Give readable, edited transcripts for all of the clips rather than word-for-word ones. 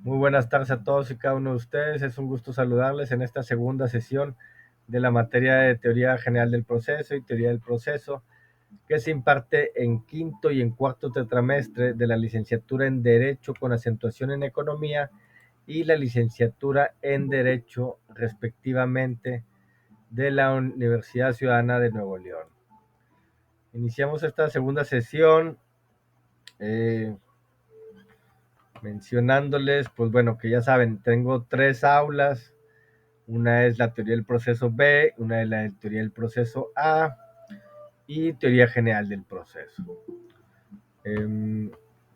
Muy buenas tardes a todos y cada uno de ustedes. Es un gusto saludarles en esta segunda sesión de la materia de Teoría General del Proceso y Teoría del Proceso, que se imparte en quinto y en cuarto tetramestre de la licenciatura en Derecho con acentuación en Economía y la licenciatura en Derecho, respectivamente, de la Universidad Ciudadana de Nuevo León. Iniciamos esta segunda sesión eh, mencionándoles, pues bueno, que ya saben, tengo tres aulas. Una es la teoría del proceso B, una es la teoría del proceso A y teoría general del proceso. Eh,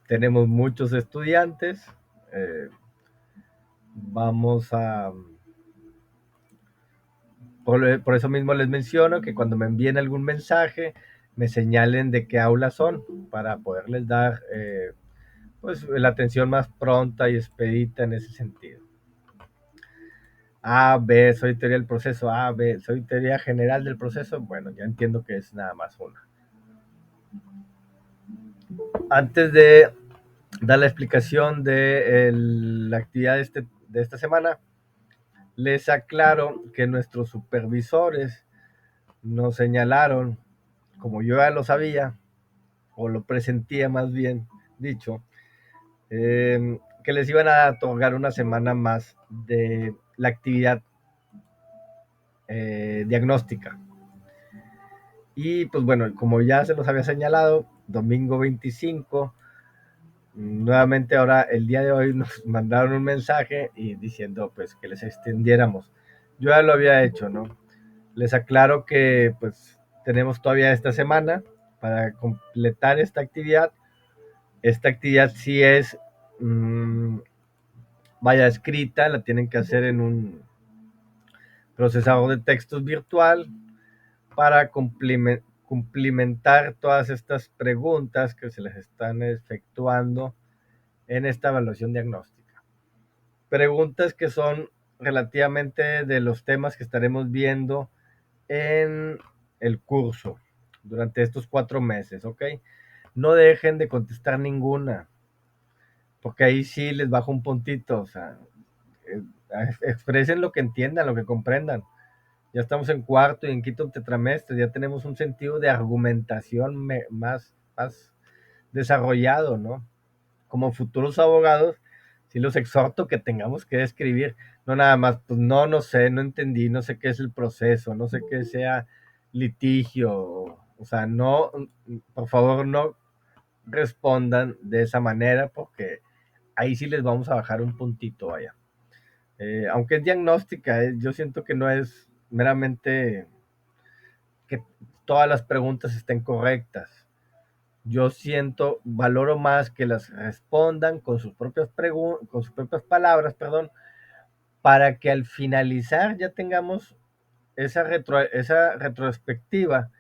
Tenemos muchos estudiantes. eh, Vamos a... Por eso mismo les menciono que cuando me envíen algún mensaje, me señalen de qué aula son para poderles dar pues, la atención más pronta y expedita en ese sentido. A, B, soy teoría del proceso A, B, soy teoría general del proceso. Bueno, ya entiendo que es nada más una. Antes de dar la explicación de la actividad de esta semana, les aclaro que nuestros supervisores nos señalaron, como yo ya lo sabía, o lo presentía más bien dicho, que les iban a otorgar una semana más de la actividad diagnóstica. Y pues bueno, como ya se los había señalado, domingo 25, nuevamente ahora el día de hoy nos mandaron un mensaje y diciendo pues que les extendiéramos. Yo ya lo había hecho, ¿no? Les aclaro que pues tenemos todavía esta semana para completar esta actividad. Esta actividad sí es, vaya, escrita, la tienen que hacer en un procesador de textos virtual para cumplimentar todas estas preguntas que se les están efectuando en esta evaluación diagnóstica. Preguntas que son relativamente de los temas que estaremos viendo en el curso durante estos 4 meses, ¿ok? No dejen de contestar ninguna, porque ahí sí les bajo un puntito, o sea, eh, expresen lo que entiendan, lo que comprendan. Ya estamos en cuarto y en quinto tetramestre, ya tenemos un sentido de argumentación más desarrollado, ¿no? Como futuros abogados, sí los exhorto que tengamos que escribir, no nada más, pues no sé, no entendí, no sé qué es el proceso, no sé qué sea litigio, o sea, no, por favor no respondan de esa manera porque ahí sí les vamos a bajar un puntito, vaya. Aunque es diagnóstica, yo siento que no es meramente que todas las preguntas estén correctas. Yo siento, valoro más que las respondan con con sus propias palabras, perdón, para que al finalizar ya tengamos esa retrospectiva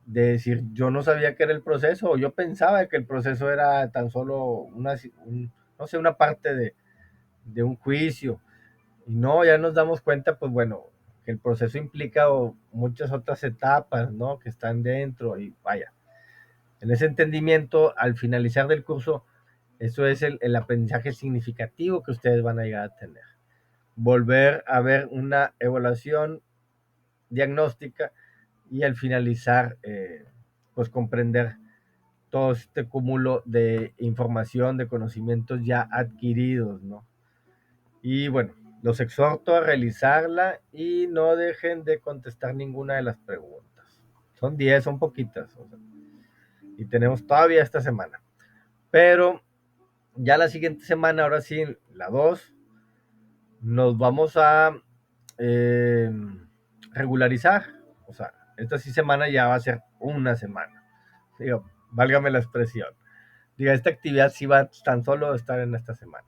de decir, yo no sabía que era el proceso, o yo pensaba que el proceso era tan solo no sé, una parte de un juicio. Y no, ya nos damos cuenta, pues bueno, que el proceso implica muchas otras etapas, ¿no? Que están dentro y vaya. En ese entendimiento, al finalizar del curso, eso es el aprendizaje significativo que ustedes van a llegar a tener. Volver a ver una evaluación diagnóstica y al finalizar, pues comprender todo este cúmulo de información, de conocimientos ya adquiridos, ¿no? Y bueno, los exhorto a realizarla y no dejen de contestar ninguna de las preguntas. Son 10, son poquitas, o sea, y tenemos todavía esta semana. Pero ya la siguiente semana, ahora sí, la 2, nos vamos a eh, regularizar. O sea, esta sí semana ya va a ser una semana. Digo, válgame la expresión. Diga, esta actividad sí va tan solo a estar en esta semana.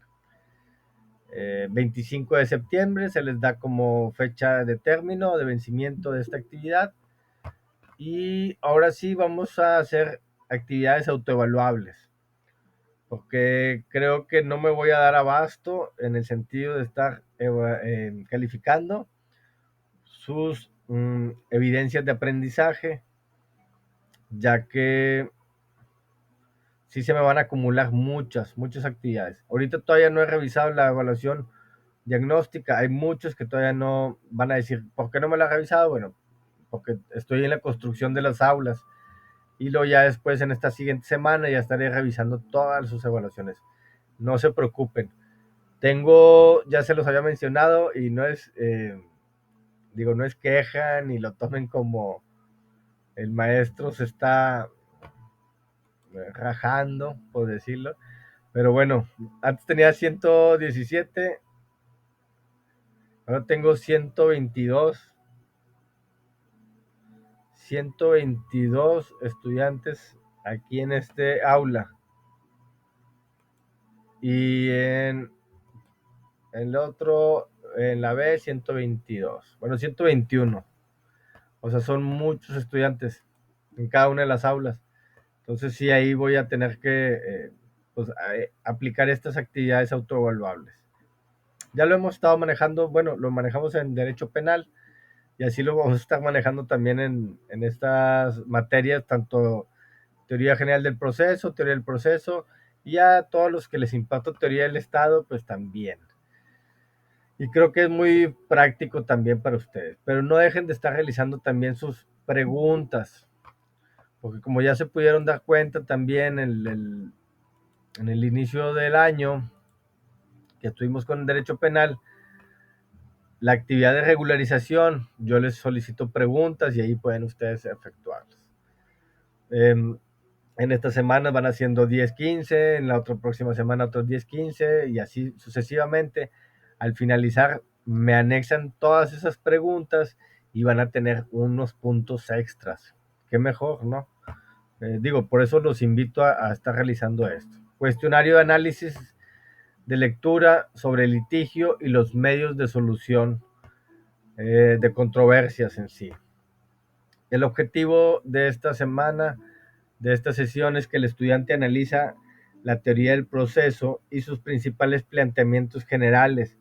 25 de septiembre se les da como fecha de término, de vencimiento de esta actividad. Y ahora sí vamos a hacer actividades autoevaluables, porque creo que no me voy a dar abasto en el sentido de estar calificando sus evidencias de aprendizaje, ya que sí se me van a acumular muchas, muchas actividades. Ahorita todavía no he revisado la evaluación diagnóstica. Hay muchos que todavía no van a decir, ¿por qué no me la he revisado? Bueno, porque estoy en la construcción de las aulas y luego ya después en esta siguiente semana ya estaré revisando todas sus evaluaciones. No se preocupen. Tengo, ya se los había mencionado y no es, digo, no es queja ni lo tomen como el maestro se está rajando, por decirlo. Pero bueno, antes tenía 117, ahora tengo 122 estudiantes aquí en este aula. Y en el otro, en la B, 122. Bueno, 121. O sea, son muchos estudiantes en cada una de las aulas. Entonces sí, ahí voy a tener que pues, aplicar estas actividades autoevaluables. Ya lo hemos estado manejando, bueno, lo manejamos en derecho penal y así lo vamos a estar manejando también en estas materias, tanto teoría general del proceso, teoría del proceso, y a todos los que les impacta teoría del Estado, pues también. Y creo que es muy práctico también para ustedes, pero no dejen de estar realizando también sus preguntas, porque como ya se pudieron dar cuenta también en el inicio del año que estuvimos con derecho penal, la actividad de regularización, yo les solicito preguntas y ahí pueden ustedes efectuarlas. En esta semana van haciendo 10, 15, en la otra próxima semana otros 10, 15 y así sucesivamente. Al finalizar me anexan todas esas preguntas y van a tener unos puntos extras. Qué mejor, ¿no? Digo, por eso los invito a estar realizando esto. Cuestionario de análisis de lectura sobre el litigio y los medios de solución de controversias en sí. El objetivo de esta semana, de esta sesión, es que el estudiante analiza la teoría del proceso y sus principales planteamientos generales,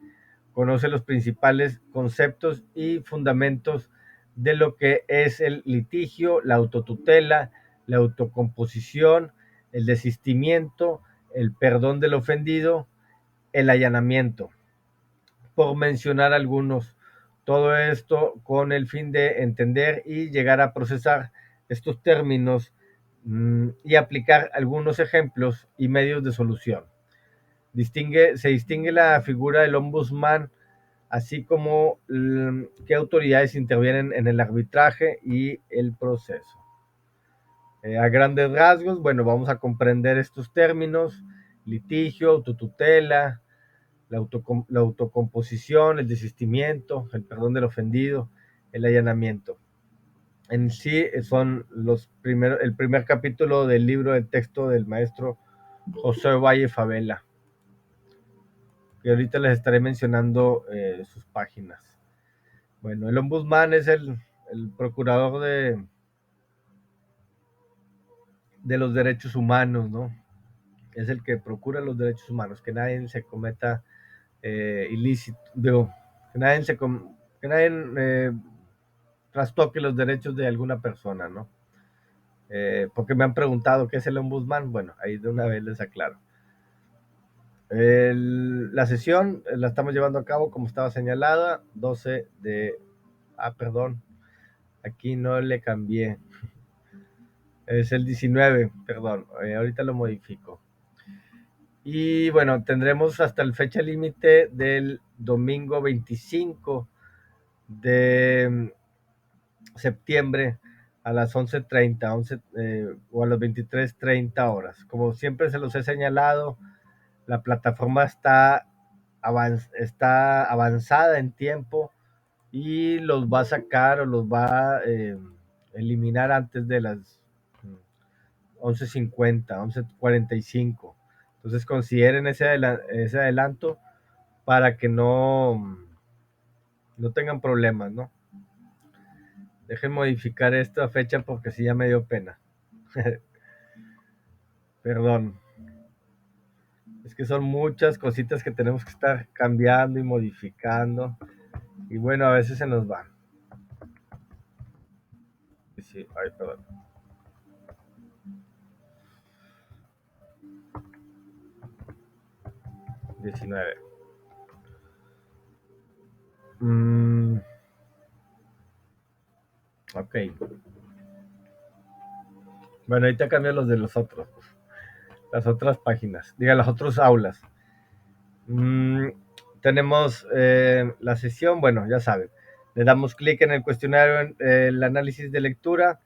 conoce los principales conceptos y fundamentos de lo que es el litigio, la autotutela, la autocomposición, el desistimiento, el perdón del ofendido, el allanamiento, por mencionar algunos. Todo esto con el fin de entender y llegar a procesar estos términos y aplicar algunos ejemplos y medios de solución. Se distingue la figura del ombudsman, así como qué autoridades intervienen en el arbitraje y el proceso. A grandes rasgos, bueno, vamos a comprender estos términos: litigio, autotutela, la autocomposición, el desistimiento, el perdón del ofendido, el allanamiento. En sí son el primer capítulo del libro de texto del maestro José Valle Favela, que ahorita les estaré mencionando sus páginas. Bueno, el ombudsman es el procurador de los derechos humanos, ¿no? Es el que procura los derechos humanos, que nadie se cometa ilícito, digo, que nadie, que nadie trastoque los derechos de alguna persona, ¿no? Porque me han preguntado qué es el ombudsman. Bueno, ahí de una vez les aclaro. La sesión la estamos llevando a cabo como estaba señalada, 12 de... Ah, perdón, aquí no le cambié. Es el 19, perdón, ahorita lo modifico. Y bueno, tendremos hasta el fecha límite del domingo 25 de septiembre a las 11:30 o a las 23:30 horas. Como siempre se los he señalado, la plataforma está avanzada en tiempo y los va a sacar o los va a eliminar antes de las 11:50, 11:45. Entonces consideren ese adelanto para que no tengan problemas, ¿no? Dejen modificar esta fecha porque sí ya me dio pena. Perdón. Es que son muchas cositas que tenemos que estar cambiando y modificando. Y bueno, a veces se nos van. Sí, ay, perdón. 19. Ok. Bueno, ahorita cambio los de los otros. Las otras páginas. Diga, las otras aulas. Mm, tenemos la sesión, bueno, ya saben. Le damos clic en el cuestionario, en el análisis de lectura.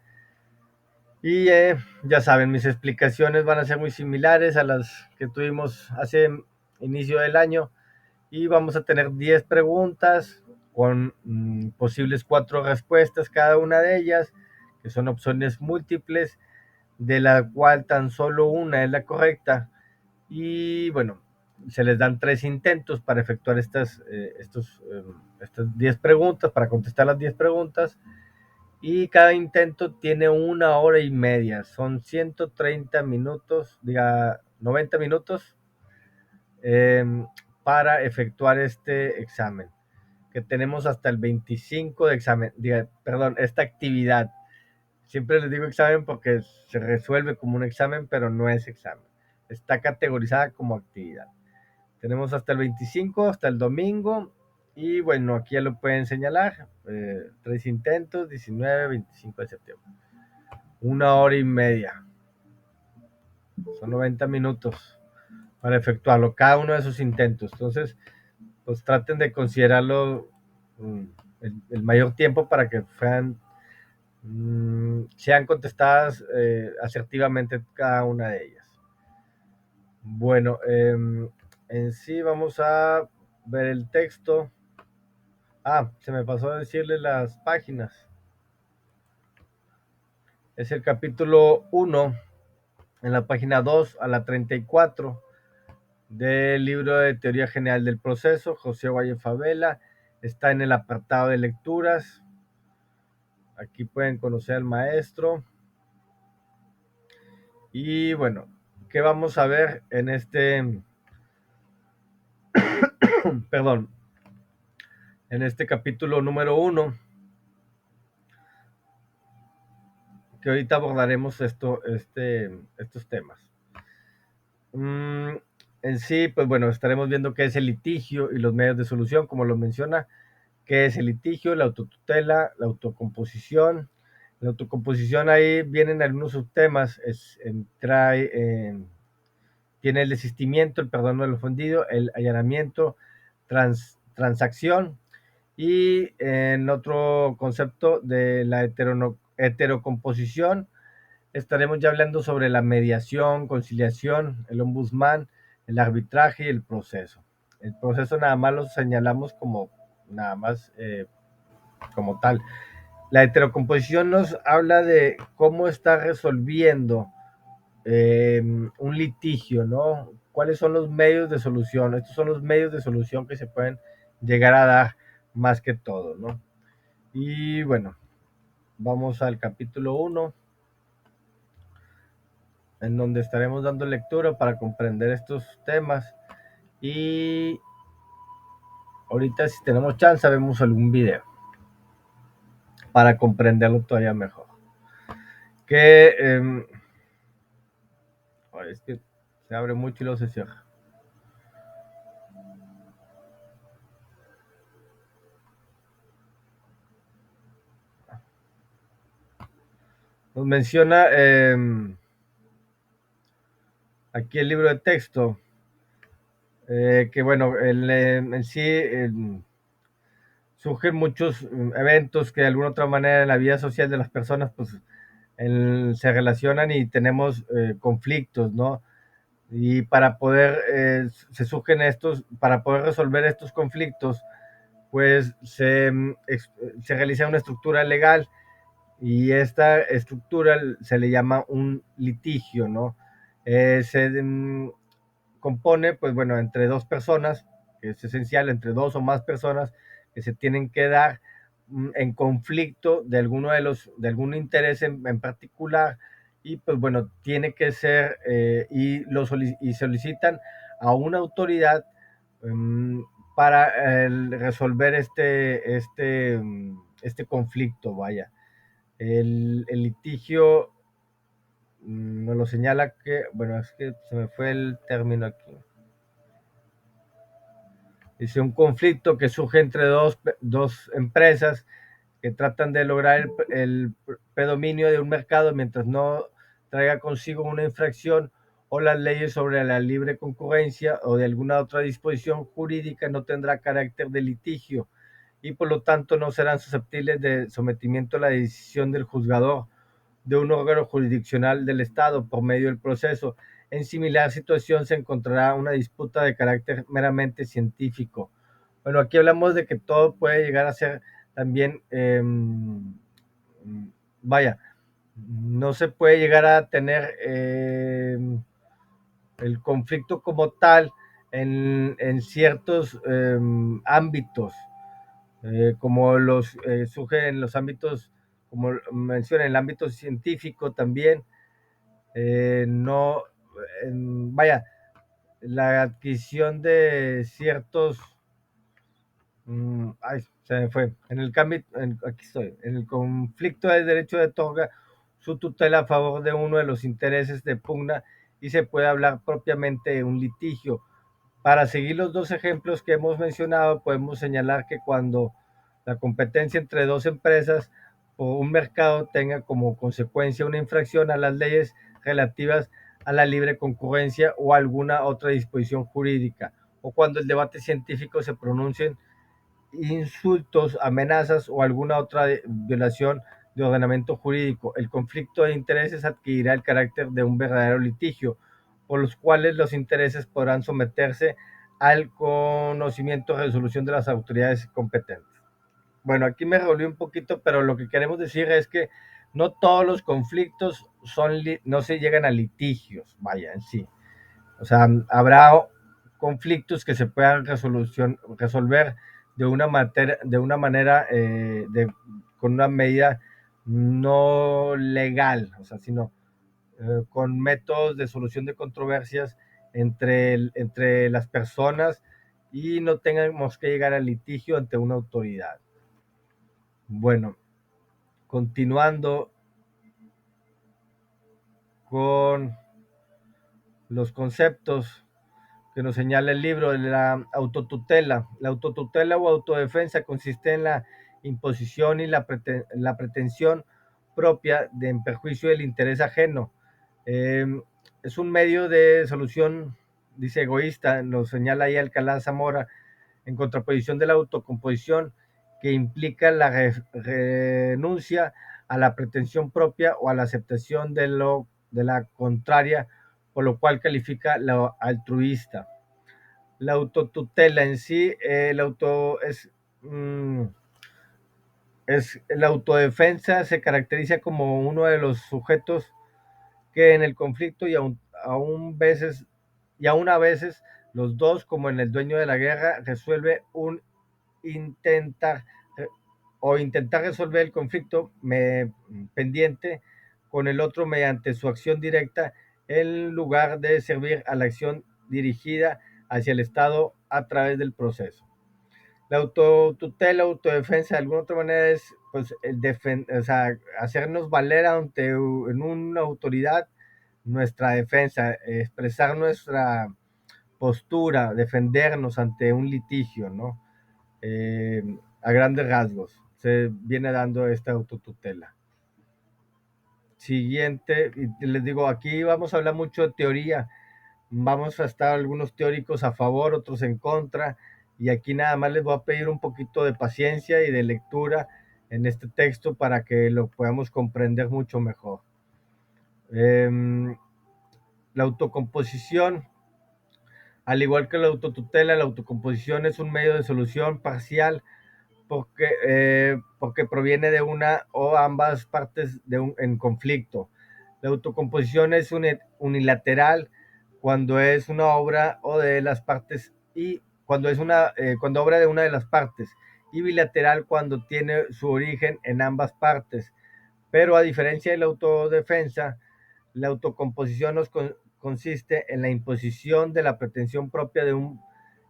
Y ya saben, mis explicaciones van a ser muy similares a las que tuvimos hace inicio del año. Y vamos a tener 10 preguntas con posibles 4 respuestas cada una de ellas, que son opciones múltiples, de la cual tan solo una es la correcta. Y bueno, se les dan 3 intentos para efectuar estas 10 preguntas, para contestar las 10 preguntas. Y cada intento tiene 1 hora y media, son 130 minutos, diga, 90 minutos eh, para efectuar este examen, que tenemos hasta el 25 de examen, diga, perdón, esta actividad. Siempre les digo examen porque se resuelve como un examen, pero no es examen. Está categorizada como actividad. Tenemos hasta el 25, hasta el domingo. Y bueno, aquí ya lo pueden señalar. 3 intentos, 19, 25 de septiembre. 1 hora y media. Son 90 minutos para efectuarlo, cada uno de esos intentos. Entonces, pues traten de considerarlo el mayor tiempo para que sean contestadas asertivamente cada una de ellas. Bueno, en sí vamos a ver el texto. Se me pasó a decirle las páginas. Es el capítulo 1, en la página 2 a la 34 del libro de Teoría General del Proceso, José Valle Favela. Está en el apartado de lecturas. Aquí pueden conocer al maestro. Y bueno, ¿qué vamos a ver en perdón, en este capítulo número 1? Que ahorita abordaremos estos temas. En sí, pues bueno, estaremos viendo qué es el litigio y los medios de solución, como lo menciona, qué es el litigio, la autotutela, la autocomposición. La autocomposición, ahí vienen algunos subtemas, tiene el desistimiento, el perdón del ofendido, el allanamiento, transacción, y en otro concepto de la heterocomposición estaremos ya hablando sobre la mediación, conciliación, el ombudsman, el arbitraje y el proceso. El proceso nada más lo señalamos como nada más como tal. La heterocomposición nos habla de cómo está resolviendo un litigio, ¿no? ¿Cuáles son los medios de solución? Estos son los medios de solución que se pueden llegar a dar más que todo, ¿no? Y bueno, vamos al capítulo 1, en donde estaremos dando lectura para comprender estos temas. Y ahorita, si tenemos chance, vemos algún video para comprenderlo todavía mejor. Es que se abre mucho y luego se cierra. Nos menciona aquí el libro de texto, que bueno, en sí surgen muchos eventos que de alguna otra manera en la vida social de las personas pues se relacionan y tenemos conflictos, ¿no? Y para poder, para poder resolver estos conflictos, pues se realiza una estructura legal, y esta estructura se le llama un litigio, ¿no? Se compone, pues bueno, entre dos personas, que es esencial, entre dos o más personas que se tienen que dar en conflicto de algún interés en particular, y pues bueno, tiene que ser, y solicitan a una autoridad para resolver este conflicto, vaya. El litigio nos lo señala que, bueno, es que se me fue el término aquí. Dice, un conflicto que surge entre dos empresas que tratan de lograr el predominio de un mercado mientras no traiga consigo una infracción o las leyes sobre la libre concurrencia o de alguna otra disposición jurídica no tendrá carácter de litigio y por lo tanto no serán susceptibles de sometimiento a la decisión del juzgador de un órgano jurisdiccional del Estado por medio del proceso. En similar situación se encontrará una disputa de carácter meramente científico. Bueno, aquí hablamos de que todo puede llegar a ser también, vaya, no se puede llegar a tener el conflicto como tal en ciertos ámbitos, como los surge en los ámbitos, como menciona, en el ámbito científico también, no, vaya, la adquisición de ciertos, ay, se me fue, en el cambio, aquí estoy, en el conflicto de derecho de otorga su tutela a favor de uno de los intereses de pugna y se puede hablar propiamente de un litigio. Para seguir los dos ejemplos que hemos mencionado, podemos señalar que cuando la competencia entre dos empresas o un mercado tenga como consecuencia una infracción a las leyes relativas a la libre concurrencia o alguna otra disposición jurídica, o cuando el debate científico se pronuncien insultos, amenazas o alguna otra violación de ordenamiento jurídico, el conflicto de intereses adquirirá el carácter de un verdadero litigio, por los cuales los intereses podrán someterse al conocimiento y resolución de las autoridades competentes. Bueno, aquí me revolví un poquito, pero lo que queremos decir es que no todos los conflictos no se llegan a litigios, vaya, en sí. O sea, habrá conflictos que se puedan resolver de una manera, con una medida no legal, o sea, sino con métodos de solución de controversias entre las personas y no tengamos que llegar al litigio ante una autoridad. Bueno, continuando con los conceptos que nos señala el libro de la autotutela. La autotutela o autodefensa consiste en la imposición y la pretensión propia de en perjuicio del interés ajeno. Eh, es un medio de solución, dice egoísta, nos señala ahí Alcalá Zamora, en contraposición de la autocomposición, que implica la renuncia a la pretensión propia o a la aceptación de la contraria, por lo cual califica la altruista. La autotutela en sí, la autodefensa se caracteriza como uno de los sujetos que en el conflicto y aún a veces los dos, como en el dueño de la guerra, resuelve un intentar intentar resolver el conflicto pendiente con el otro mediante su acción directa en lugar de servir a la acción dirigida hacia el Estado a través del proceso. La autotutela, autodefensa, de alguna otra manera es pues, o sea, hacernos valer en una autoridad nuestra defensa, expresar nuestra postura, defendernos ante un litigio, ¿no? A grandes rasgos se viene dando esta autotutela. Siguiente, y les digo, aquí vamos a hablar mucho de teoría, vamos a estar algunos teóricos a favor, otros en contra, y aquí nada más les voy a pedir un poquito de paciencia y de lectura en este texto para que lo podamos comprender mucho mejor. La autocomposición, al igual que la autotutela, la autocomposición es un medio de solución parcial porque proviene de una o ambas partes en conflicto. La autocomposición es unilateral cuando es una obra o de las partes y cuando obra de una de las partes, y bilateral cuando tiene su origen en ambas partes. Pero a diferencia de la autodefensa, la autocomposición consiste en la imposición de la pretensión propia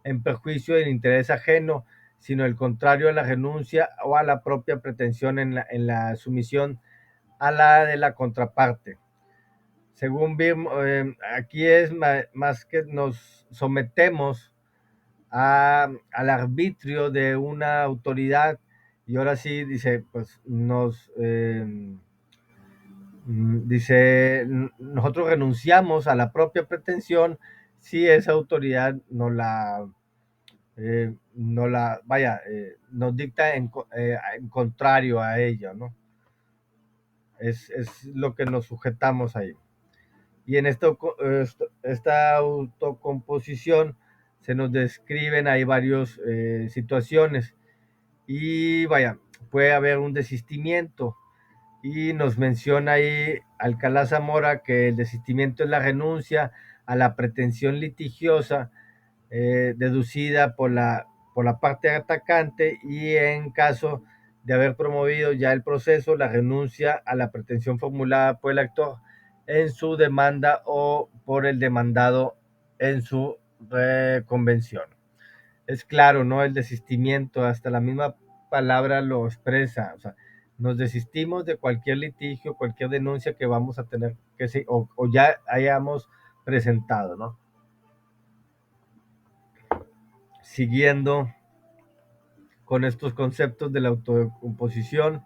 en perjuicio del interés ajeno, sino el contrario a la renuncia o a la propia pretensión en la sumisión a la de la contraparte. Según vimos, aquí es más que nos sometemos al arbitrio de una autoridad, y ahora sí, dice, pues dice, nosotros renunciamos a la propia pretensión si esa autoridad nos dicta en contrario a ella, ¿no? Es lo que nos sujetamos ahí. Y en esta autocomposición se nos describen ahí varias situaciones. Y vaya, puede haber un desistimiento. Y nos menciona ahí Alcalá Zamora que el desistimiento es la renuncia a la pretensión litigiosa deducida por la parte atacante, y en caso de haber promovido ya el proceso, la renuncia a la pretensión formulada por el actor en su demanda o por el demandado en su convención. Es claro, ¿no? El desistimiento, hasta la misma palabra lo expresa, o sea, nos desistimos de cualquier litigio, cualquier denuncia que vamos a tener o ya hayamos presentado, ¿no? Siguiendo con estos conceptos de la autocomposición.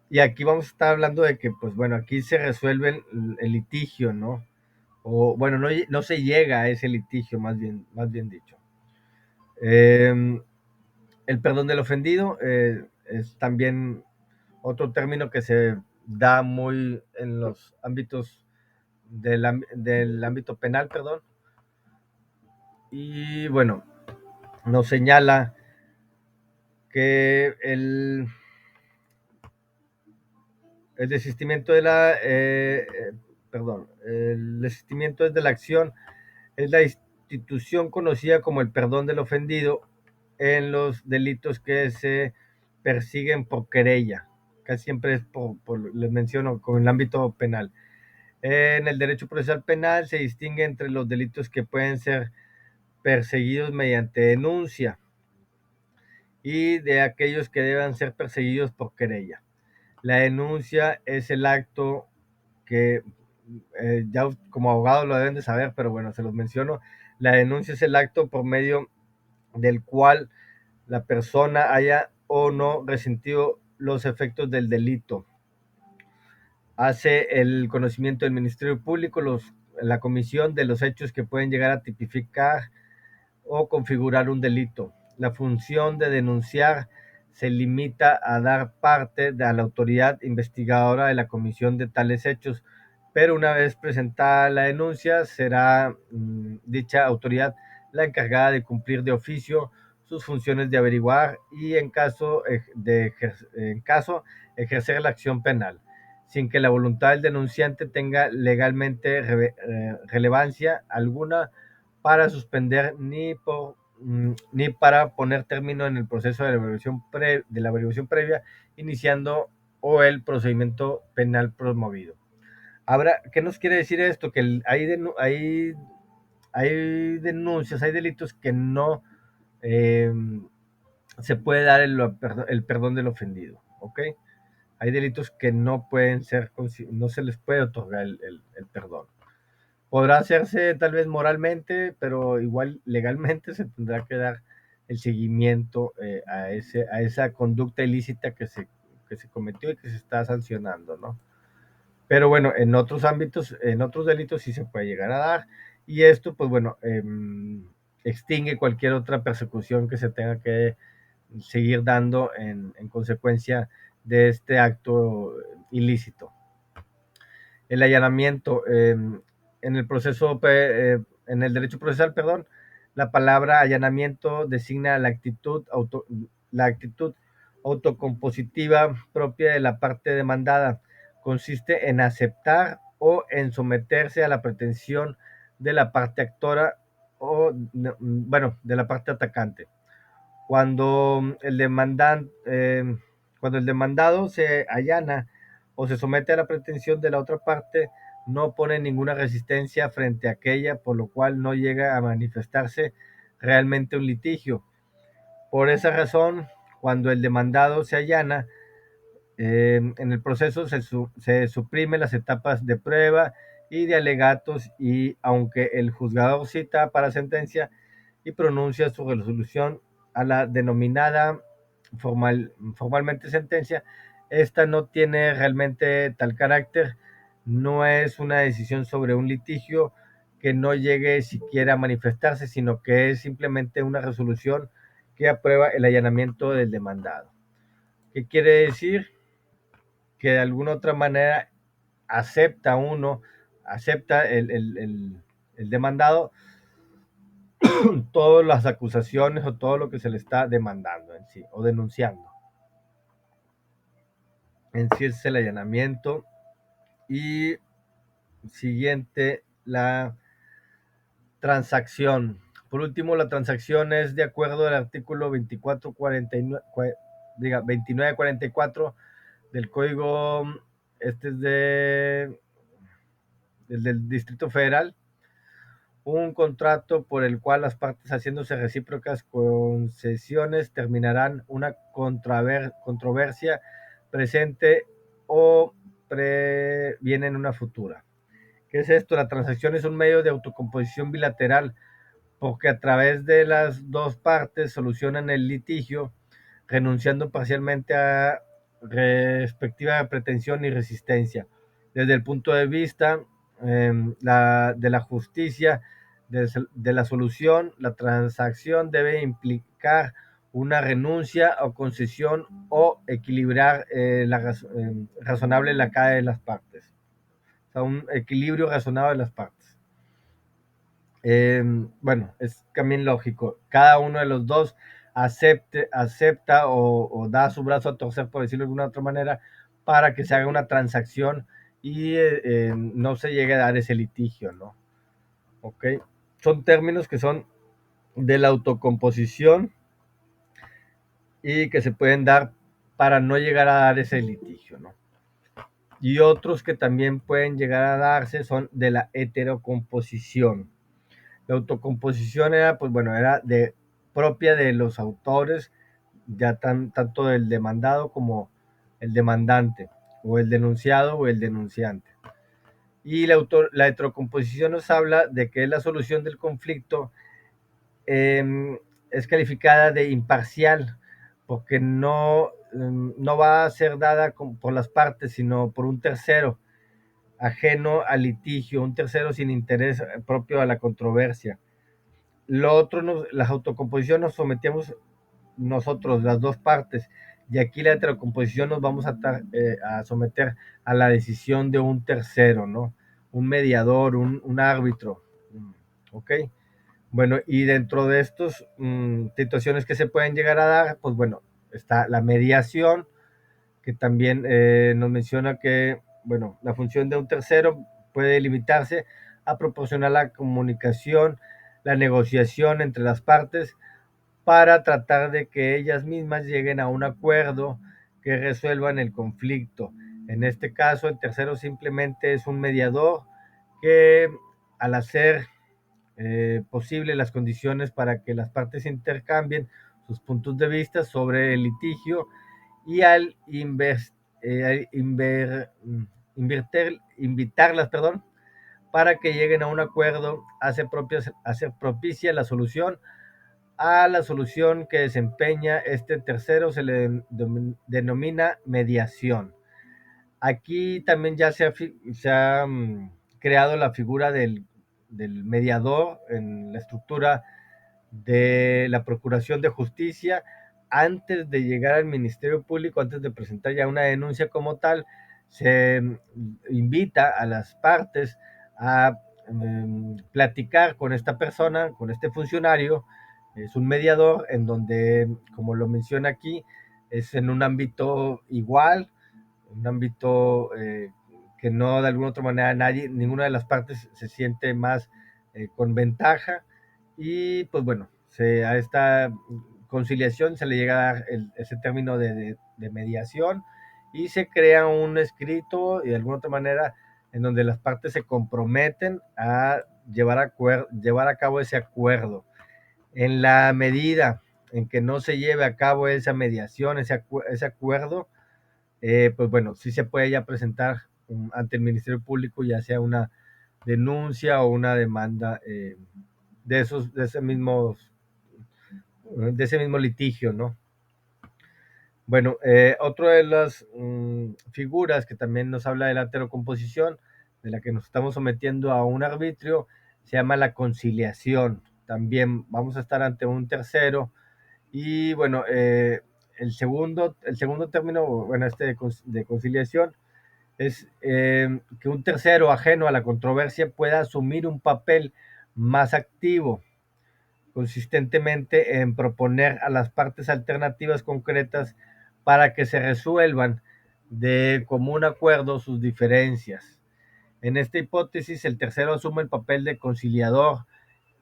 Y aquí vamos a estar hablando de que, pues bueno, aquí se resuelve el litigio, ¿no? O bueno, no se llega a ese litigio, más bien dicho. El perdón del ofendido es también otro término que se da muy en los ámbitos del ámbito penal, perdón. Y bueno, nos señala que el desistimiento de el desistimiento es de la acción, es la institución conocida como el perdón del ofendido en los delitos que se persiguen por querella. Casi siempre es les menciono, con el ámbito penal. En el derecho procesal penal se distingue entre los delitos que pueden ser perseguidos mediante denuncia y de aquellos que deben ser perseguidos por querella. La denuncia es el acto que ya como abogado lo deben de saber, pero bueno, se los menciono. La denuncia es el acto por medio del cual la persona haya o no resentido los efectos del delito. Hace el conocimiento del Ministerio Público, la comisión de los hechos que pueden llegar a tipificar o configurar un delito. La función de denunciar se limita a dar parte a la autoridad investigadora de la comisión de tales hechos, pero una vez presentada la denuncia, será dicha autoridad la encargada de cumplir de oficio sus funciones de averiguar y en caso ejercer la acción penal, sin que la voluntad del denunciante tenga legalmente relevancia alguna para suspender ni para poner término en el proceso de la averiguación previa, iniciando o el procedimiento penal promovido. Ahora, ¿qué nos quiere decir esto? Que hay denuncias, hay delitos que no eh, se puede dar el perdón del ofendido, ¿ok? Hay delitos que no pueden ser, no se les puede otorgar el perdón. Podrá hacerse tal vez moralmente, pero igual legalmente se tendrá que dar el seguimiento a esa conducta ilícita que se cometió y que se está sancionando, ¿no? Pero bueno, en otros ámbitos, en otros delitos sí se puede llegar a dar, y esto, pues bueno, extingue cualquier otra persecución que se tenga que seguir dando en consecuencia de este acto ilícito. El allanamiento, en el proceso, en el derecho procesal, perdón, la palabra allanamiento designa la actitud autocompositiva propia de la parte demandada. Consiste en aceptar o en someterse a la pretensión de la parte actora o, bueno, de la parte atacante. Cuando cuando el demandado se allana o se somete a la pretensión de la otra parte, no pone ninguna resistencia frente a aquella, por lo cual no llega a manifestarse realmente un litigio. Por esa razón, cuando el demandado se allana, en el proceso se suprimen las etapas de prueba y de alegatos, y aunque el juzgador cita para sentencia, y pronuncia su resolución a la denominada formalmente sentencia. Esta no tiene realmente tal carácter, no es una decisión sobre un litigio que no llegue siquiera a manifestarse, sino que es simplemente una resolución que aprueba el allanamiento del demandado. ¿Qué quiere decir? Que de alguna otra manera acepta uno, acepta el demandado todas las acusaciones o todo lo que se le está demandando en sí o denunciando. En sí es el allanamiento. Y siguiente, la transacción. Por último, la transacción es de acuerdo al artículo 2944 del Código, este es del Distrito Federal, un contrato por el cual las partes haciéndose recíprocas concesiones terminarán una controversia presente o previene en una futura. ¿Qué es esto? La transacción es un medio de autocomposición bilateral porque a través de las dos partes solucionan el litigio renunciando parcialmente a respectiva pretensión y resistencia. Desde el punto de vista de la justicia, de la solución, la transacción debe implicar una renuncia o concesión o equilibrar razonable la cada de las partes. O sea, un equilibrio razonable de las partes. Bueno, es también lógico. Cada uno de los dos acepta o da su brazo a torcer, por decirlo de alguna otra manera, para que se haga una transacción y no se llegue a dar ese litigio, ¿no? ¿Ok? Son términos que son de la autocomposición y que se pueden dar para no llegar a dar ese litigio, ¿no? Y otros que también pueden llegar a darse son de la heterocomposición. La autocomposición era, pues bueno, era propia de los autores, ya tanto del demandado como el demandante, o el denunciado o el denunciante. Y la heterocomposición nos habla de que la solución del conflicto es calificada de imparcial, porque no va a ser dada por las partes, sino por un tercero ajeno al litigio, un tercero sin interés propio a la controversia. Lo otro, las autocomposiciones nos sometemos nosotros, las dos partes, y aquí la heterocomposición nos vamos a someter a la decisión de un tercero, ¿no? Un mediador, un árbitro, ¿ok? Bueno, y dentro de estas situaciones que se pueden llegar a dar, pues bueno, está la mediación, que también nos menciona que, bueno, la función de un tercero puede limitarse a proporcionar la comunicación, la negociación entre las partes para tratar de que ellas mismas lleguen a un acuerdo que resuelvan el conflicto. En este caso, el tercero simplemente es un mediador que al hacer posible las condiciones para que las partes intercambien sus puntos de vista sobre el litigio y al invitarlas, perdón, para que lleguen a un acuerdo, hace propicia la solución. A la solución que desempeña este tercero se le denomina mediación. Aquí también ya se ha creado la figura del mediador en la estructura de la Procuración de Justicia. Antes de llegar al Ministerio Público, antes de presentar ya una denuncia como tal, se invita a las partes a platicar con esta persona, con este funcionario. Es un mediador en donde, como lo menciona aquí, es en un ámbito igual, un ámbito que no de alguna otra manera ninguna de las partes se siente más con ventaja, y pues bueno, a esta conciliación se le llega a dar ese término de mediación y se crea un escrito y de alguna otra manera en donde las partes se comprometen a llevar a cabo ese acuerdo. En la medida en que no se lleve a cabo esa mediación, ese acuerdo, pues bueno, sí se puede ya presentar ante el Ministerio Público, ya sea una denuncia o una demanda de ese mismo litigio, ¿no? Bueno, otra de las figuras que también nos habla de la heterocomposición, de la que nos estamos sometiendo a un arbitrio, se llama la conciliación. También vamos a estar ante un tercero y bueno, el segundo término, bueno, de conciliación, es que un tercero ajeno a la controversia pueda asumir un papel más activo, consistentemente en proponer a las partes alternativas concretas para que se resuelvan de común acuerdo sus diferencias. En esta hipótesis, el tercero asume el papel de conciliador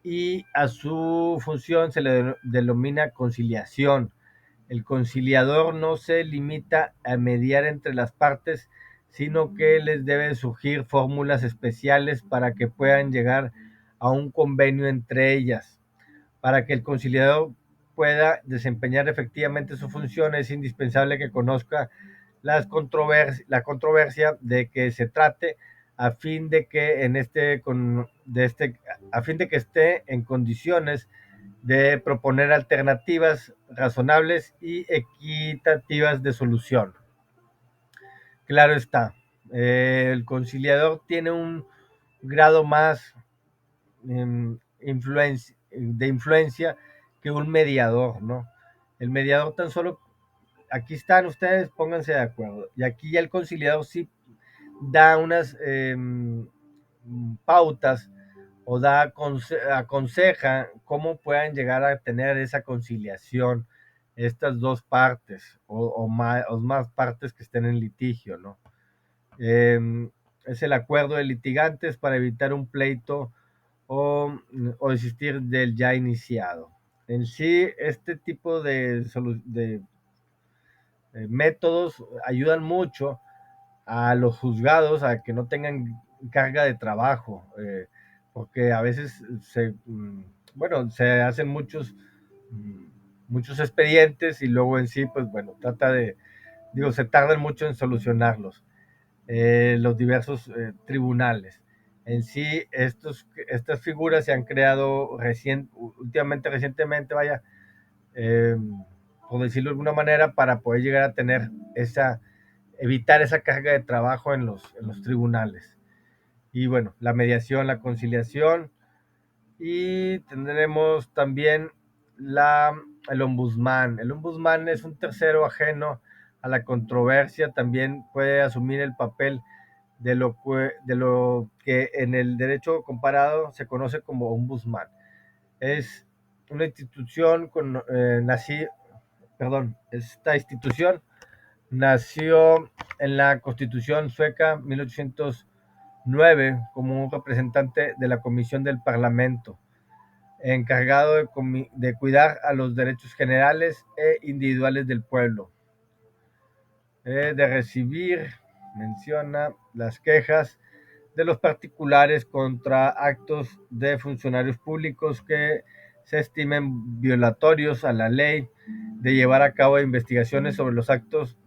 y a su función se le denomina conciliación. El conciliador no se limita a mediar entre las partes, sino que les deben surgir fórmulas especiales para que puedan llegar a un convenio entre ellas. Para que el conciliador pueda desempeñar efectivamente su función, es indispensable que conozca la controversia de que se trate a fin de que a fin de que esté en condiciones de proponer alternativas razonables y equitativas de solución. Claro está, el conciliador tiene un grado más de influencia que un mediador, ¿no? El mediador tan solo, aquí están ustedes, pónganse de acuerdo. Y aquí ya el conciliador sí da unas pautas o aconseja cómo puedan llegar a tener esa conciliación estas dos partes o más partes que estén en litigio, ¿no? Es el acuerdo de litigantes para evitar un pleito o desistir del ya iniciado. En sí, este tipo de métodos ayudan mucho a los juzgados a que no tengan carga de trabajo, porque a veces bueno, se hacen muchos expedientes y luego en sí, pues bueno, se tardan mucho en solucionarlos los diversos tribunales. En sí, estas figuras se han creado recientemente, vaya, eh, por decirlo de alguna manera, para poder llegar a tener evitar esa carga de trabajo en los tribunales. Y bueno, la mediación, la conciliación, y tendremos también el ombudsman. El ombudsman es un tercero ajeno a la controversia, también puede asumir el papel de lo que en el derecho comparado se conoce como ombudsman. Es una institución esta institución nació en la Constitución sueca 1809 como un representante de la Comisión del Parlamento, encargado de cuidar a los derechos generales e individuales del pueblo, de recibir, menciona, las quejas de los particulares contra actos de funcionarios públicos que se estimen violatorios a la ley, de llevar a cabo investigaciones sobre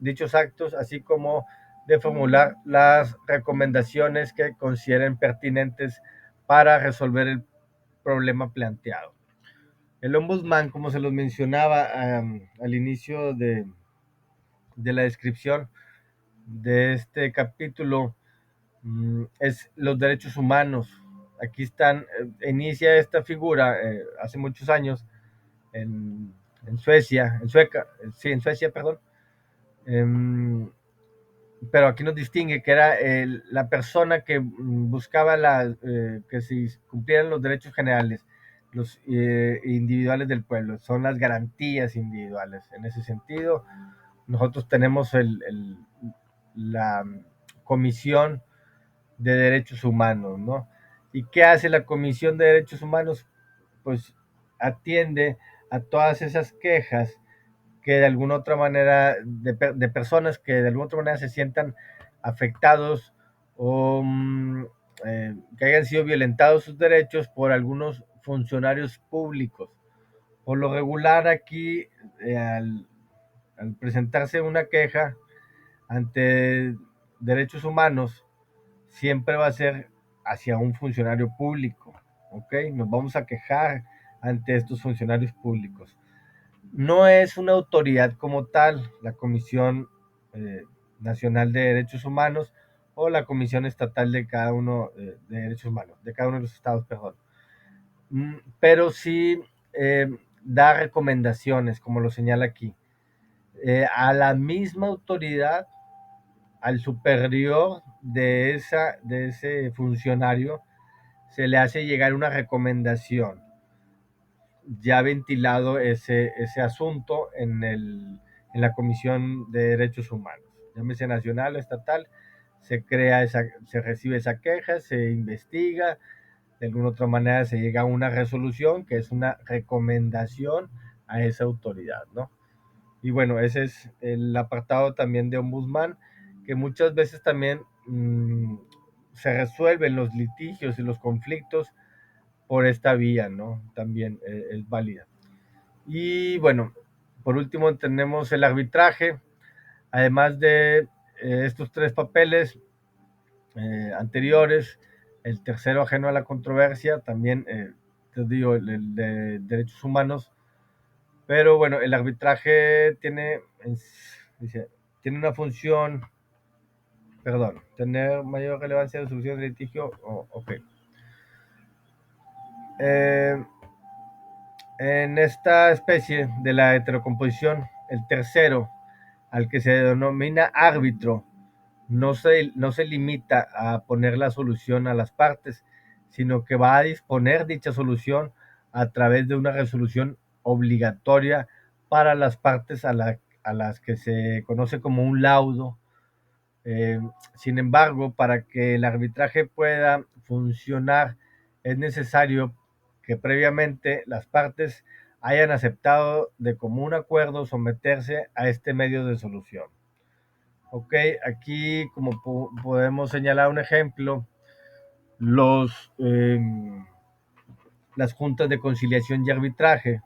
dichos actos, así como de formular las recomendaciones que consideren pertinentes para resolver el problema planteado. El ombudsman, como se los mencionaba al inicio de la descripción de este capítulo, es los derechos humanos. Aquí inicia esta figura hace muchos años en Suecia, en Suecia, perdón. Em, pero aquí nos distingue que era la persona que buscaba que se cumplieran los derechos generales, los individuales del pueblo, son las garantías individuales. En ese sentido, nosotros tenemos la Comisión de Derechos Humanos, ¿no? ¿Y qué hace la Comisión de Derechos Humanos? Pues atiende a todas esas quejas que de alguna otra manera, de personas que de alguna otra manera se sientan afectados o que hayan sido violentados sus derechos por algunos funcionarios públicos. Por lo regular aquí, al presentarse una queja ante derechos humanos, siempre va a ser hacia un funcionario público. ¿ok? Nos vamos a quejar ante estos funcionarios públicos. No es una autoridad como tal, la Comisión Nacional de Derechos Humanos o la Comisión Estatal de cada uno de Derechos Humanos, de cada uno de los estados, perdón. Pero sí da recomendaciones, como lo señala aquí, a la misma autoridad, al superior de ese funcionario, se le hace llegar una recomendación ya ventilado ese asunto en la Comisión de Derechos Humanos, llámese nacional o estatal, se recibe esa queja, se investiga, de alguna otra manera se llega a una resolución que es una recomendación a esa autoridad, ¿no? Y bueno, ese es el apartado también de ombudsman, que muchas veces también se resuelven los litigios y los conflictos por esta vía, ¿no? También es válida. Y bueno, por último tenemos el arbitraje, además de estos tres papeles anteriores, el tercero ajeno a la controversia, también te digo, el de derechos humanos, pero bueno, el arbitraje dice, tiene una función, perdón, tener mayor relevancia en la solución de litigio, ok. Eh, en esta especie de la heterocomposición, el tercero, al que se denomina árbitro, no se limita a poner la solución a las partes, sino que va a disponer dicha solución a través de una resolución obligatoria para las partes a las que se conoce como un laudo. Eh, Sin embargo, para que el arbitraje pueda funcionar, es necesario que previamente las partes hayan aceptado de común acuerdo someterse a este medio de solución. Ok, aquí como podemos señalar un ejemplo, los, eh, las juntas de conciliación y arbitraje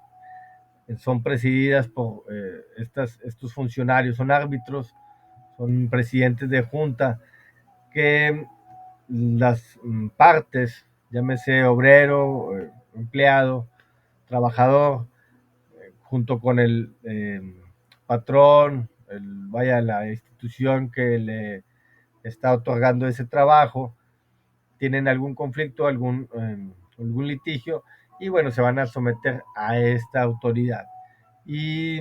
son presididas por estos funcionarios, son árbitros, son presidentes de junta, que las partes, llámese obrero, empleado, trabajador, junto con el patrón, vaya, la institución que le está otorgando ese trabajo, tienen algún conflicto, algún litigio, y bueno, se van a someter a esta autoridad. Y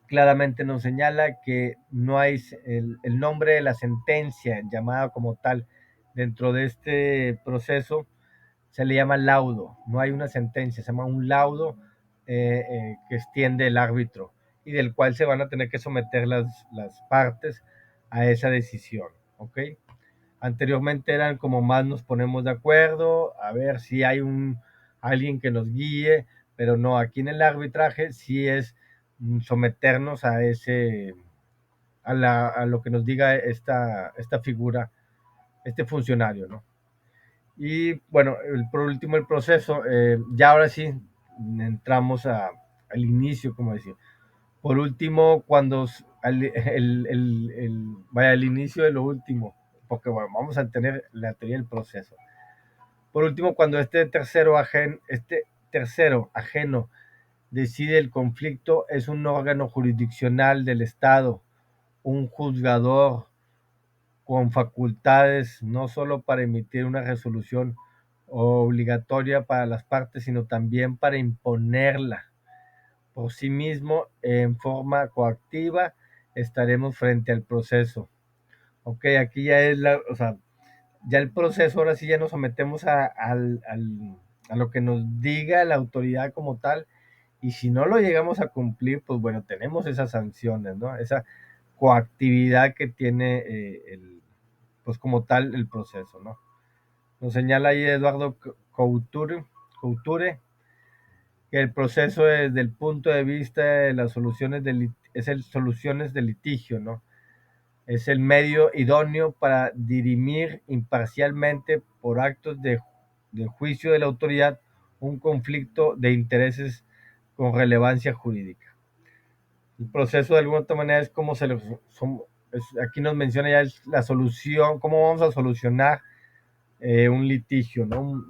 claramente nos señala que no hay el nombre de la sentencia llamada como tal dentro de este proceso, se le llama laudo, no hay una sentencia, se llama un laudo que extiende el árbitro y del cual se van a tener que someter las partes a esa decisión, ¿ok? Anteriormente eran como más nos ponemos de acuerdo, a ver si hay alguien que nos guíe, pero no, aquí en el arbitraje sí es someternos a lo que nos diga esta figura, este funcionario, ¿no? Y bueno, por último el proceso, ya ahora sí entramos al inicio, como decía. Por último, cuando vaya al inicio de lo último, porque bueno, vamos a tener la teoría del proceso. Por último, cuando este tercero ajeno decide el conflicto, es un órgano jurisdiccional del Estado, un juzgador con facultades no solo para emitir una resolución obligatoria para las partes, sino también para imponerla por sí mismo en forma coactiva, estaremos frente al proceso. Ok, aquí ya es o sea, ya el proceso, ahora sí ya nos sometemos a lo que nos diga la autoridad como tal, y si no lo llegamos a cumplir, pues bueno, tenemos esas sanciones, ¿no? Esa coactividad que tiene pues como tal el proceso, ¿no? Nos señala ahí Eduardo Couture que el proceso desde el punto de vista de las soluciones es el soluciones de litigio, ¿no? Es el medio idóneo para dirimir imparcialmente por actos de juicio de la autoridad un conflicto de intereses con relevancia jurídica. El proceso de alguna otra manera es como aquí nos menciona ya la solución, cómo vamos a solucionar un litigio, ¿no?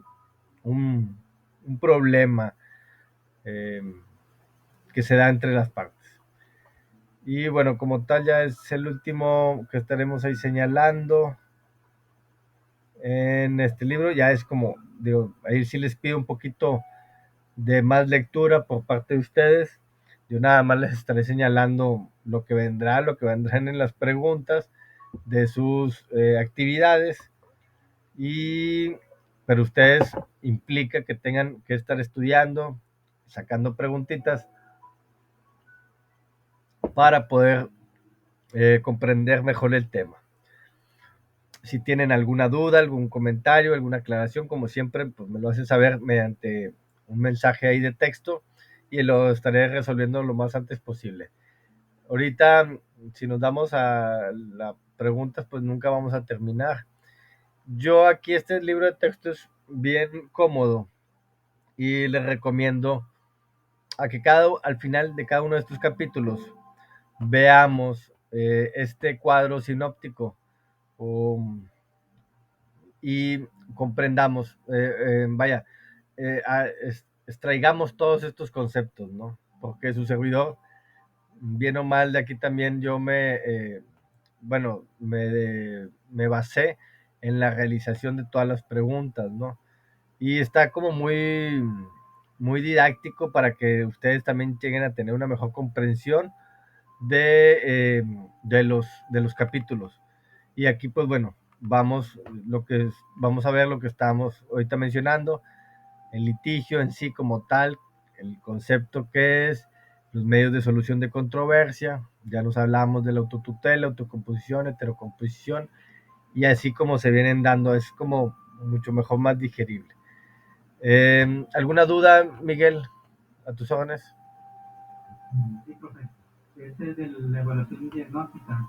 un problema que se da entre las partes. Y bueno, como tal ya es el último que estaremos ahí señalando en este libro. Ya es como, digo, ahí sí les pido un poquito de más lectura por parte de ustedes. Yo nada más les estaré señalando lo que vendrán en las preguntas de sus actividades, y pero ustedes implica que tengan que estar estudiando, sacando preguntitas para poder comprender mejor el tema. Si tienen alguna duda, algún comentario, alguna aclaración, como siempre, pues me lo hacen saber mediante un mensaje ahí de texto y lo estaré resolviendo lo más antes posible. Ahorita, si nos damos a las preguntas, pues nunca vamos a terminar. Yo aquí este libro de texto es bien cómodo y les recomiendo a que al final de cada uno de estos capítulos veamos este cuadro sinóptico um, y comprendamos, extraigamos todos estos conceptos, ¿no? Porque su servidor, bien o mal, de aquí también yo me basé en la realización de todas las preguntas, ¿no? Y está como muy didáctico para que ustedes también lleguen a tener una mejor comprensión de los capítulos. Y aquí, pues bueno, vamos a ver lo que estamos ahorita mencionando, el litigio en sí como tal, el concepto que es, los medios de solución de controversia, ya nos hablamos de la autotutela, autocomposición, heterocomposición, y así como se vienen dando, es como mucho mejor, más digerible. ¿Alguna duda, Miguel? A tus órdenes. Sí, profe. Este es de la evaluación diagnóstica.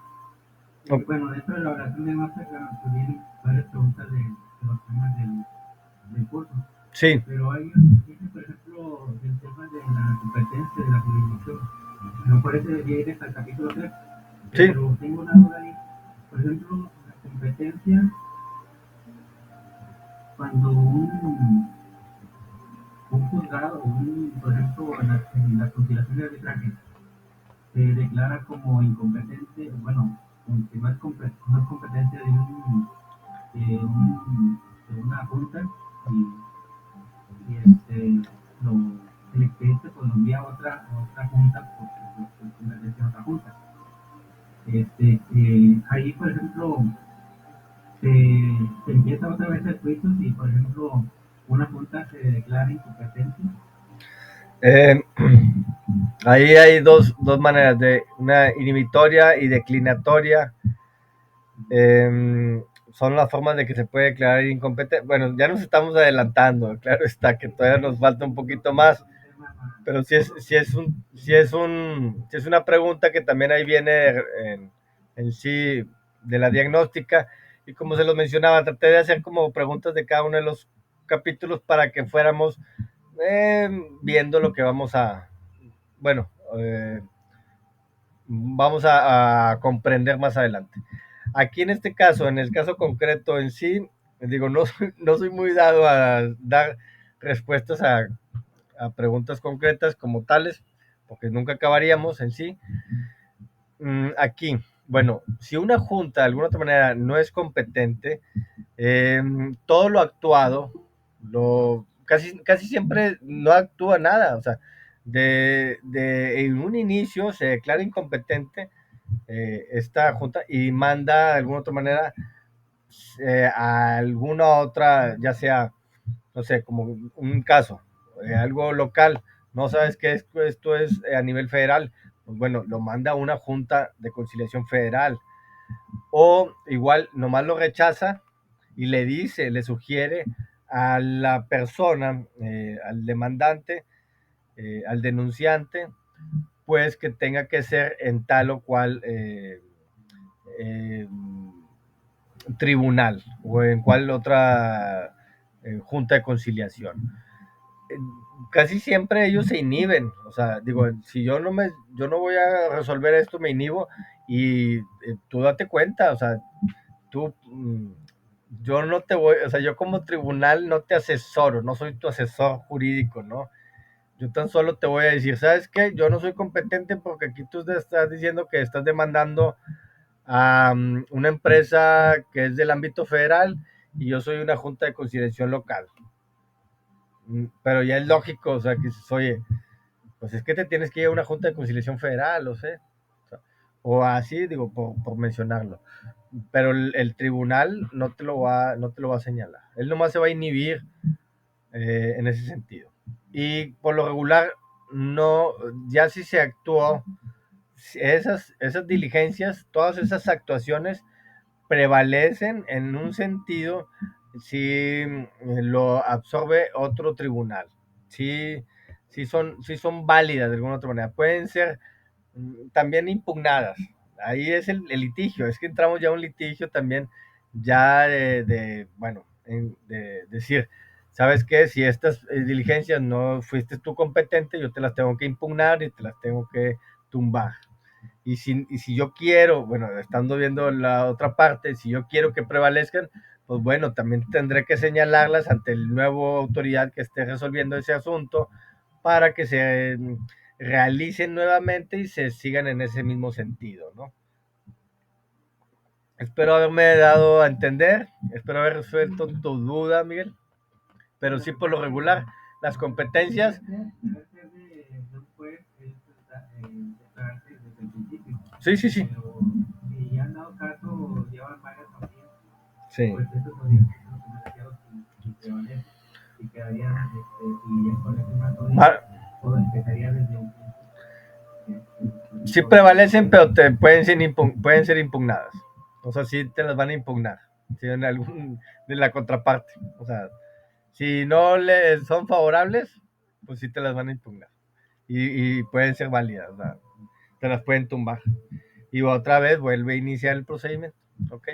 Oh, Bueno, dentro de la evaluación diagnóstica pues vienen varias preguntas de los temas del curso. sí, Pero hay, dice, por ejemplo, el tema de la competencia de la jurisdicción. A lo mejor ese debería ir hasta el capítulo 3, sí. pero tengo una duda ahí. Por ejemplo, la competencia, cuando un juzgado, por ejemplo, en la conciliación de arbitraje, se declara como incompetente, bueno, que no es, no es competencia de, un, de una junta y lo, el expediente pues, lo envía a otra junta porque pues, es competencia de otra junta. Ahí, por ejemplo, se empieza otra vez el juicio si, por ejemplo, una junta se declara incompetente. Eh, Ahí hay dos maneras, de una inhibitoria y declinatoria. Son las formas de que se puede declarar incompetente. Bueno, ya nos estamos adelantando, claro está que todavía nos falta un poquito más, pero si es una pregunta que también ahí viene en sí de la diagnóstica, y como se los mencionaba, traté de hacer como preguntas de cada uno de los capítulos para que fuéramos viendo lo que bueno, eh, vamos a comprender más adelante. Aquí en este caso, en el caso concreto en sí, digo, no soy muy dado a dar respuestas a preguntas concretas como tales, porque nunca acabaríamos en sí. Aquí, bueno, si una junta de alguna otra manera no es competente, todo lo actuado, casi siempre no actúa nada, o sea, en un inicio se declara incompetente esta junta y manda de alguna otra manera a alguna otra, ya sea, no sé, como un caso, algo local, no sabes que esto es a nivel federal, pues bueno, lo manda a una junta de conciliación federal, o igual nomás lo rechaza y le sugiere a la persona, al demandante, al denunciante, pues que tenga que ser en tal o cual eh, tribunal o en cual otra junta de conciliación. Eh, Casi siempre ellos se inhiben, o sea, digo, si yo no voy a resolver esto, me inhibo, y tú date cuenta, o sea, tú yo no te voy, o sea, yo como tribunal no te asesoro, no soy tu asesor jurídico, ¿no? Yo tan solo te voy a decir, ¿sabes qué? Yo no soy competente porque aquí tú estás diciendo que estás demandando a una empresa que es del ámbito federal y yo soy una junta de conciliación local. Pero ya es lógico, o sea, que dices, oye, pues es que te tienes que ir a una junta de conciliación federal, o sea, o así, digo, por mencionarlo. Pero el tribunal no te lo va a señalar. Él nomás se va a inhibir en ese sentido. Y por lo regular, no, ya si se actuó, esas diligencias, todas esas actuaciones prevalecen en un sentido si lo absorbe otro tribunal. Sí, sí son válidas de alguna otra manera. Pueden ser también impugnadas. Ahí es el litigio. Es que entramos ya a un litigio también ya bueno, de decir, ¿sabes qué? Si estas diligencias no fuiste tú competente, yo te las tengo que impugnar y te las tengo que tumbar. Y si yo quiero, bueno, estando viendo la otra parte, si yo quiero que prevalezcan, pues bueno, también tendré que señalarlas ante el nuevo autoridad que esté resolviendo ese asunto para que se realicen nuevamente y se sigan en ese mismo sentido, ¿no? Espero haberme dado a entender, espero haber resuelto tu duda, Miguel, pero sí por lo regular, las competencias. Sí, sí, sí. Pero si han dado caso, llevan varias familias, Sí. pues eso podría ser los beneficiados y prevaler y quedarían, si ya con ese mato, todo empezaría desde un sí prevalecen, pero pueden ser impugnadas. O sea, sí te las van a impugnar. Si en algún de la contraparte. O sea, si no les son favorables, pues sí te las van a impugnar. Y pueden ser válidas. O sea, te las pueden tumbar. Y otra vez vuelve a iniciar el procedimiento. Ok.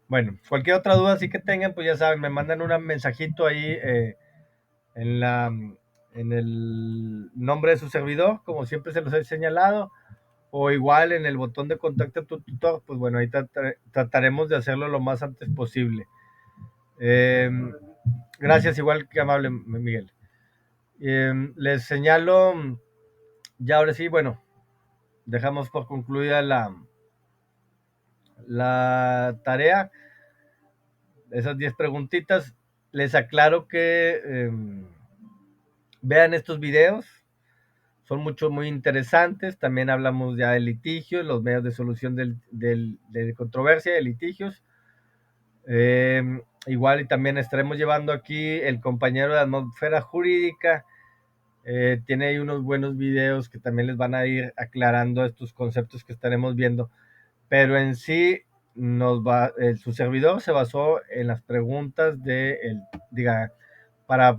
Bueno, cualquier otra duda sí que tengan, pues ya saben, me mandan un mensajito ahí en la en el nombre de su servidor, como siempre se los he señalado, o igual en el botón de contacto a tu tutor, pues bueno, ahí trataremos de hacerlo lo más antes posible. Eh, gracias, igual que amable Miguel. Les señalo, ya ahora sí, bueno, dejamos por concluida la tarea, esas 10 preguntitas. Les aclaro que vean estos videos, son muy interesantes. También hablamos ya de litigios, los medios de solución de controversia, de litigios. Igual y también estaremos llevando aquí el compañero de atmósfera jurídica. Tiene ahí unos buenos videos que también les van a ir aclarando estos conceptos que estaremos viendo. Pero en sí, su servidor se basó en las preguntas para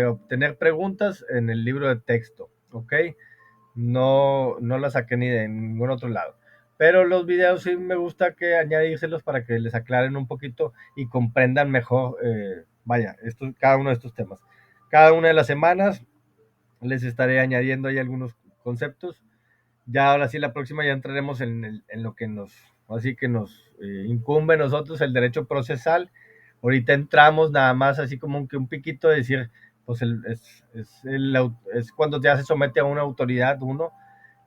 obtener preguntas en el libro de texto, ¿ok? No la saqué ni de ningún otro lado. Pero los videos sí me gusta que añadírselos para que les aclaren un poquito y comprendan mejor, vaya, cada uno de estos temas. Cada una de las semanas les estaré añadiendo ahí algunos conceptos. Ya ahora sí, la próxima ya entraremos en lo que así que nos incumbe a nosotros, el derecho procesal. Ahorita entramos nada más así como que un piquito de decir, pues es cuando ya se somete a una autoridad uno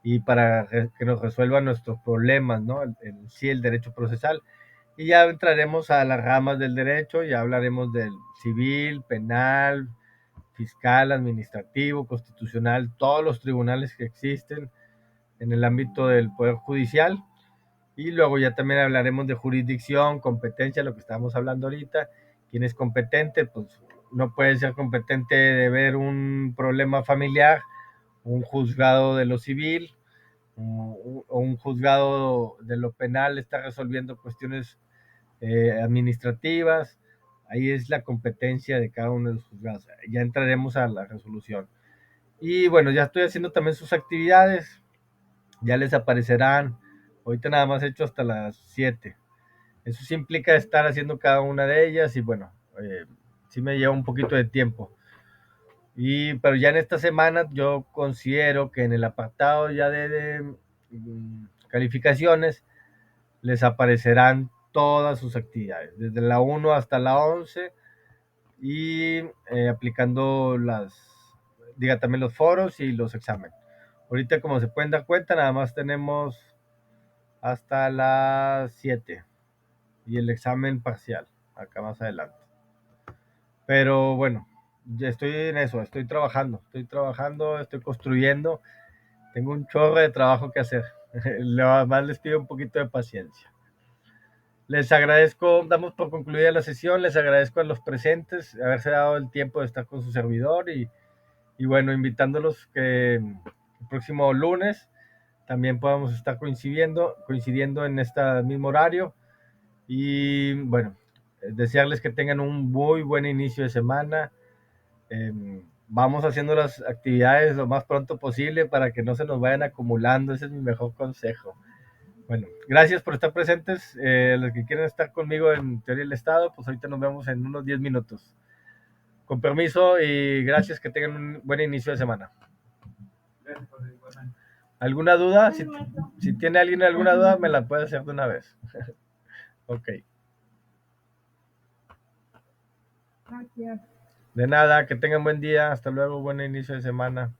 y para que nos resuelvan nuestros problemas, ¿no? Sí, el derecho procesal. Y ya entraremos a las ramas del derecho, ya hablaremos del civil, penal, fiscal, administrativo, constitucional, todos los tribunales que existen en el ámbito del Poder Judicial. Y luego ya también hablaremos de jurisdicción, competencia, lo que estamos hablando ahorita. ¿Quién es competente? Pues no puede ser competente de ver un problema familiar, un juzgado de lo civil, o un juzgado de lo penal está resolviendo cuestiones administrativas. Ahí es la competencia de cada uno de los juzgados. Ya entraremos a la resolución. Y bueno, ya estoy haciendo también sus actividades. Ya les aparecerán. Ahorita nada más he hecho hasta las 7. Eso sí implica estar haciendo cada una de ellas y bueno, sí me lleva un poquito de tiempo. Pero ya en esta semana yo considero que en el apartado ya de calificaciones les aparecerán todas sus actividades, desde la 1 hasta la 11, y aplicando también los foros y los exámenes. Ahorita, como se pueden dar cuenta, nada más tenemos hasta las 7 y el examen parcial, acá más adelante. Pero bueno, ya estoy en eso, estoy trabajando, estoy construyendo, tengo un chorro de trabajo que hacer. Más les pido un poquito de paciencia. Les agradezco, damos por concluida la sesión, les agradezco a los presentes haberse dado el tiempo de estar con su servidor y bueno, invitándolos que el próximo lunes también podamos estar coincidiendo en este mismo horario. Y bueno, desearles que tengan un muy buen inicio de semana. Vamos haciendo las actividades lo más pronto posible para que no se nos vayan acumulando. Ese es mi mejor consejo. Bueno, gracias por estar presentes. Los que quieren estar conmigo en Teoría del Estado, pues ahorita nos vemos en unos 10 minutos. Con permiso y gracias, que tengan un buen inicio de semana. Gracias, José, igualmente. ¿Alguna duda? Si tiene alguien alguna duda, me la puede hacer de una vez. Ok. Gracias. De nada, que tengan buen día. Hasta luego, buen inicio de semana.